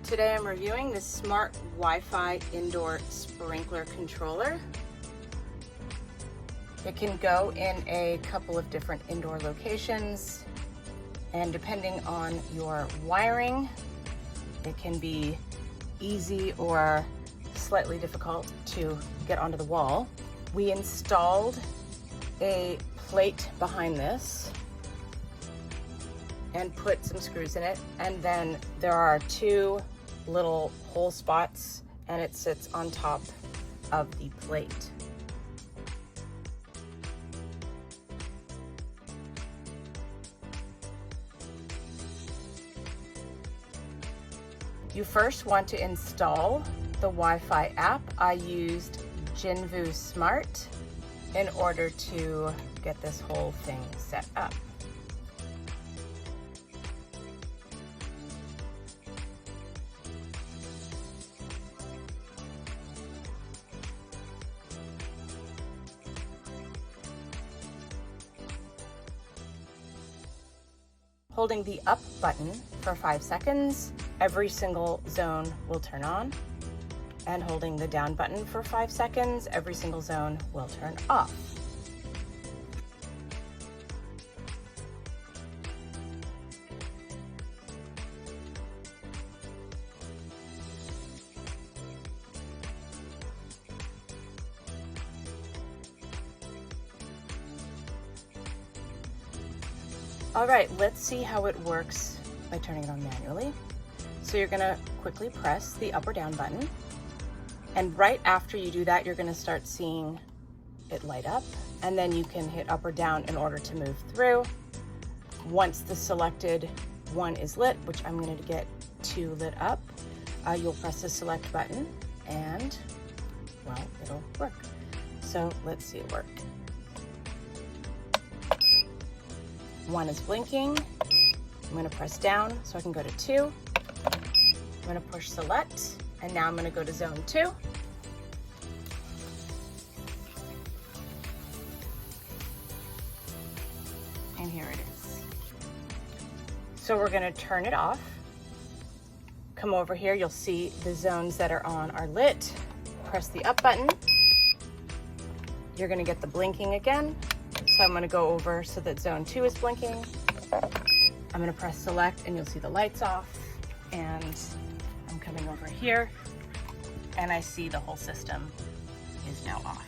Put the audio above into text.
Today I'm reviewing this smart Wi-Fi indoor sprinkler controller. It can go in a couple of different indoor locations, and depending on your wiring, it can be easy or slightly difficult to get onto the wall. We installed a plate behind this and put some screws in it, and then there are two little hole spots and it sits on top of the plate. You first want to install the Wi-Fi app. I used GISSO Smart in order to get this whole thing set up. Holding the up button for 5 seconds, every single zone will turn on. And holding the down button for 5 seconds, every single zone will turn off. All right, let's see how it works by turning it on manually. So you're gonna quickly press the up or down button. And right after you do that, you're gonna start seeing it light up, and then you can hit up or down in order to move through. Once the selected one is lit, which I'm gonna get 2 lit up, you'll press the select button and, well, it'll work. So let's see it work. 1 is blinking. I'm gonna press down so I can go to 2. I'm gonna push select, and now I'm gonna go to zone 2. And here it is. So we're gonna turn it off. Come over here, you'll see the zones that are on are lit. Press the up button. You're gonna get the blinking again. So I'm gonna go over so that zone 2 is blinking. I'm gonna press select and you'll see the lights off, and I'm coming over here and I see the whole system is now off.